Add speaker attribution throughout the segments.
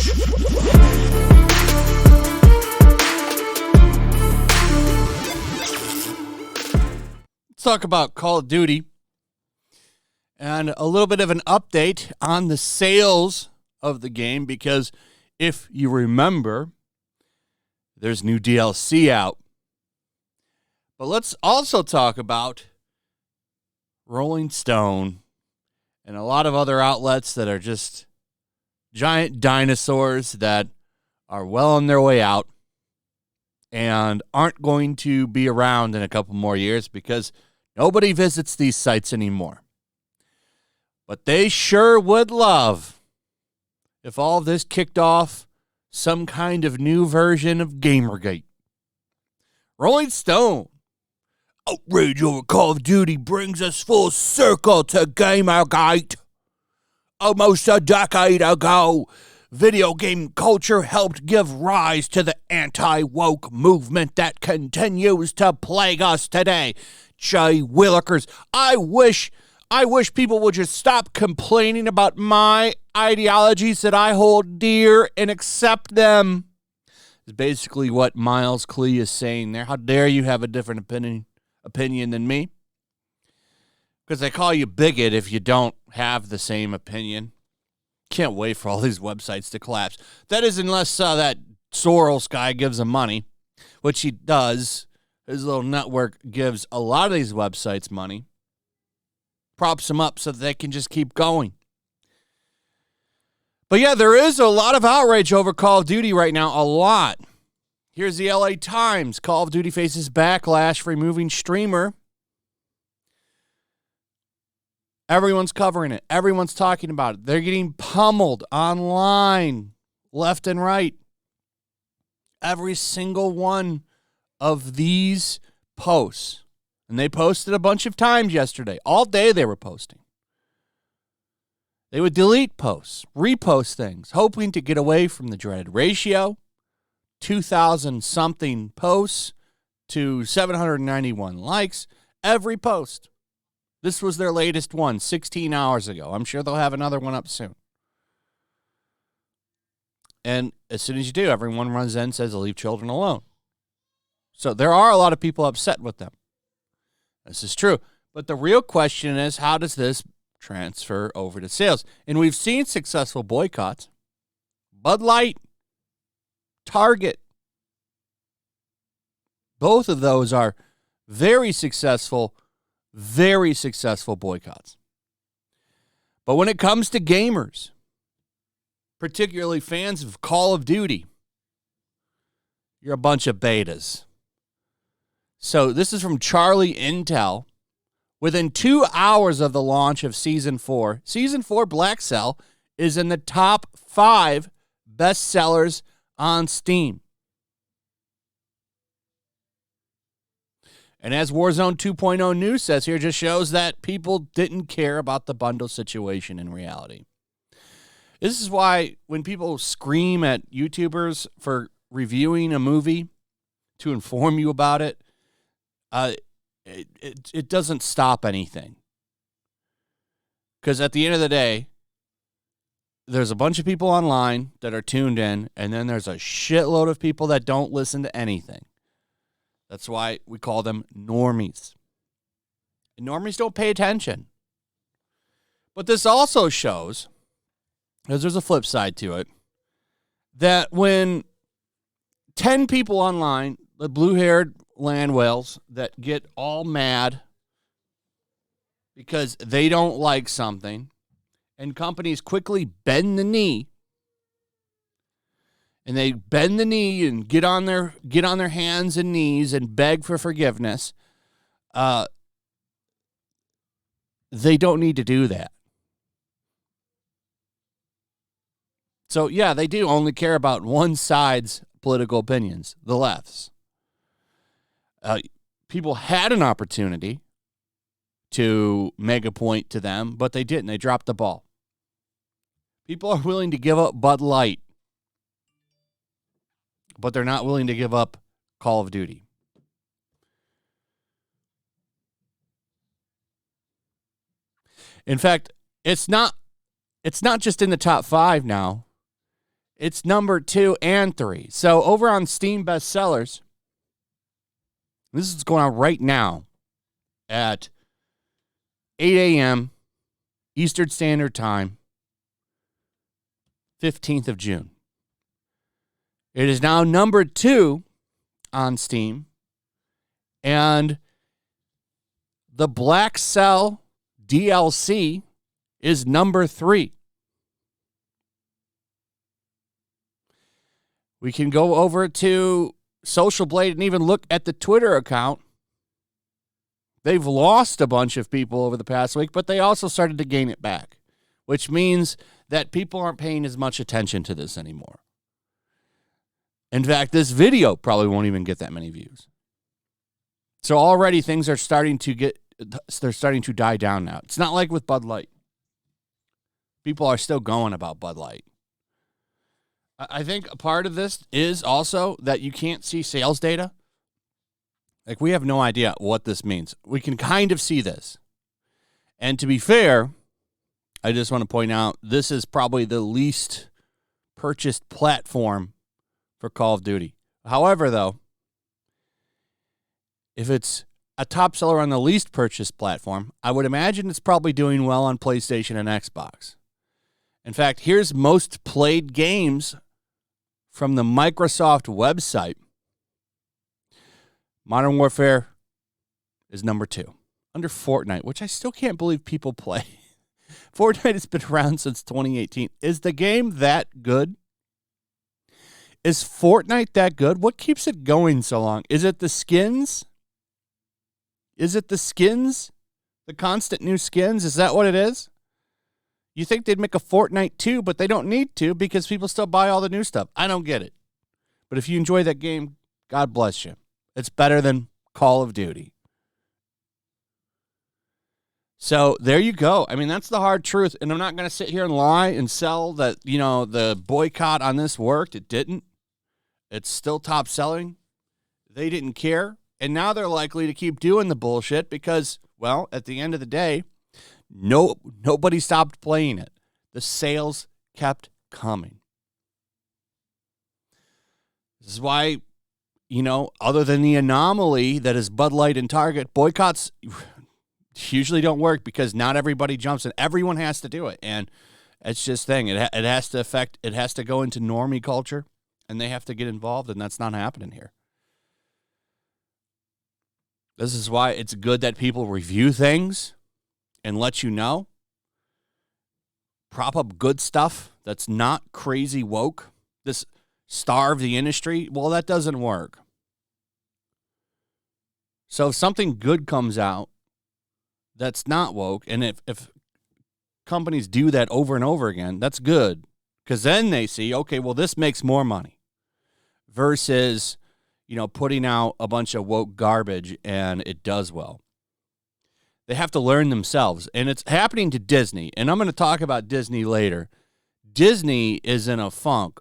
Speaker 1: Let's talk about Call of Duty and a little bit of an update on the sales of the game, because if you remember, there's new DLC out. But let's also talk about Rolling Stone and a lot of other outlets that are just giant dinosaurs that are well on their way out and aren't going to be around in a couple more years because nobody visits these sites anymore. But they sure would love if all of this kicked off some kind of new version of Gamergate. Rolling Stone. Outrage over Call of Duty brings us full circle to Gamergate. Almost a decade ago, video game culture helped give rise to the anti-woke movement that continues to plague us today. Jay Willikers, I wish people would just stop complaining about my ideologies that I hold dear and accept them. Is basically what Miles Klee is saying there. How dare you have a different opinion than me? Because they call you bigot if you don't have the same opinion. Can't wait for all these websites to collapse. That is unless that Soros guy gives them money, which he does. His little network gives a lot of these websites money. Props them up so that they can just keep going. But yeah, there is a lot of outrage over Call of Duty right now. A lot. Here's the LA Times. Call of Duty faces backlash for removing streamer. Everyone's covering it. Everyone's talking about it. They're getting pummeled online, left and right. Every single one of these posts. And they posted a bunch of times yesterday. All day they were posting. They would delete posts, repost things, hoping to get away from the dreaded ratio. 2,000-something posts to 791 likes. Every post. This was their latest one, 16 hours ago. I'm sure they'll have another one up soon. And as soon as you do, everyone runs in and says, leave children alone. So there are a lot of people upset with them. This is true. But the real question is, how does this transfer over to sales? And we've seen successful boycotts. Bud Light, Target. Both of those are very successful boycotts. But when it comes to gamers, particularly fans of Call of Duty, you're a bunch of betas. So this is from Charlie Intel. Within 2 hours of the launch of Season 4, Blackcell is in the top 5 best sellers on Steam. And as Warzone 2.0 news says here, just shows that people didn't care about the bundle situation in reality. This is why when people scream at YouTubers for reviewing a movie to inform you about it, it doesn't stop anything. Because at the end of the day, there's a bunch of people online that are tuned in, and then there's a shitload of people that don't listen to anything. That's why we call them normies. And normies don't pay attention. But this also shows, because there's a flip side to it, that when 10 people online, the blue-haired land whales that get all mad because they don't like something, and companies quickly bend the knee, and they bend the knee and get on their hands and knees and beg for forgiveness, they don't need to do that. So, yeah, they do only care about one side's political opinions, the left's. People had an opportunity to make a point to them, but they didn't. They dropped the ball. People are willing to give up Bud Light, but they're not willing to give up Call of Duty. In fact, it's not just in the top 5 now. It's number 2 and 3. So over on Steam bestsellers, this is going on right now at 8 a.m. Eastern Standard Time, 15th of June. It is now number 2 on Steam, and the Blackcell DLC is number 3. We can go over to Social Blade and even look at the Twitter account. They've lost a bunch of people over the past week, but they also started to gain it back, which means that people aren't paying as much attention to this anymore. In fact, this video probably won't even get that many views. So already things are starting to die down now. It's not like with Bud Light. People are still going about Bud Light. I think a part of this is also that you can't see sales data. Like, we have no idea what this means. We can kind of see this. And to be fair, I just want to point out, this is probably the least purchased platform for Call of Duty. However, though, if it's a top seller on the least purchased platform, I would imagine it's probably doing well on PlayStation and Xbox. In fact, here's most played games from the Microsoft website. Modern Warfare is number 2, under Fortnite, which I still can't believe people play. Fortnite has been around since 2018. Is the game that good? Is Fortnite that good? What keeps it going so long? Is it the skins? Is it the skins? The constant new skins? Is that what it is? You think they'd make a Fortnite 2, but they don't need to because people still buy all the new stuff. I don't get it. But if you enjoy that game, God bless you. It's better than Call of Duty. So there you go. I mean, that's the hard truth. And I'm not going to sit here and lie and sell that, the boycott on this worked. It didn't. It's still top selling. They didn't care. And now they're likely to keep doing the bullshit because, well, at the end of the day, nobody stopped playing it. The sales kept coming. This is why, other than the anomaly that is Bud Light and Target, boycotts usually don't work because not everybody jumps in. Everyone has to do it. And it's just thing. It has to go into normie culture, and they have to get involved, and that's not happening here. This is why it's good that people review things and let you know. Prop up good stuff that's not crazy woke. This starve the industry. Well, that doesn't work. So if something good comes out that's not woke, and if companies do that over and over again, that's good. Because then they see, okay, well, this makes more money. Versus, putting out a bunch of woke garbage and it does well. They have to learn themselves. And it's happening to Disney. And I'm going to talk about Disney later. Disney is in a funk.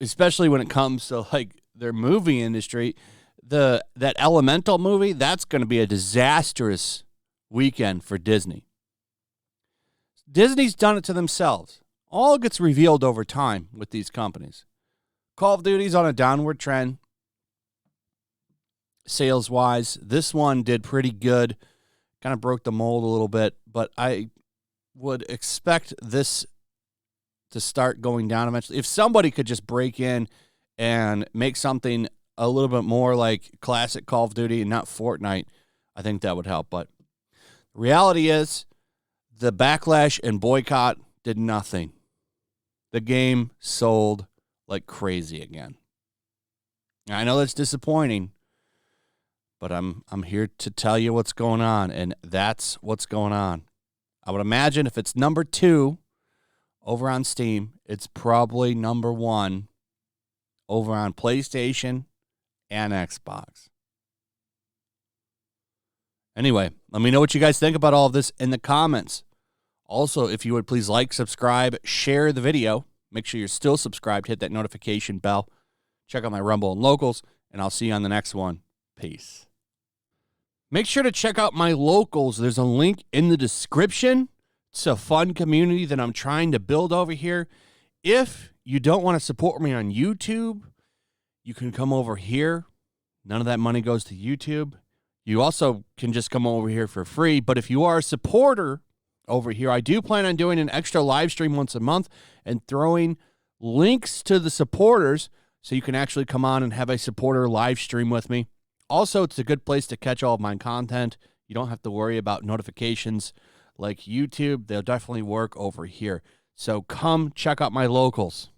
Speaker 1: Especially when it comes to their movie industry. That Elemental movie, that's going to be a disastrous weekend for Disney. Disney's done it to themselves. All gets revealed over time with these companies. Call of Duty's on a downward trend. Sales-wise, this one did pretty good. Kind of broke the mold a little bit, but I would expect this to start going down eventually. If somebody could just break in and make something a little bit more like classic Call of Duty and not Fortnite, I think that would help. But the reality is the backlash and boycott did nothing. The game sold like crazy again. I know that's disappointing, but I'm here to tell you what's going on, and that's what's going on. I would imagine if it's number 2 over on Steam, it's probably number 1 over on PlayStation and Xbox. Anyway, let me know what you guys think about all of this in the comments. Also, if you would please like, subscribe, share the video. Make sure you're still subscribed. Hit that notification bell. Check out my Rumble and Locals, and I'll see you on the next one. Peace. Make sure to check out my Locals. There's a link in the description. It's a fun community that I'm trying to build over here. If you don't want to support me on YouTube, you can come over here. None of that money goes to YouTube. You also can just come over here for free. But if you are a supporter over here, I do plan on doing an extra live stream once a month and throwing links to the supporters so you can actually come on and have a supporter live stream with me. Also, it's a good place to catch all of my content. You don't have to worry about notifications like YouTube. They'll definitely work over here. So come check out my locals.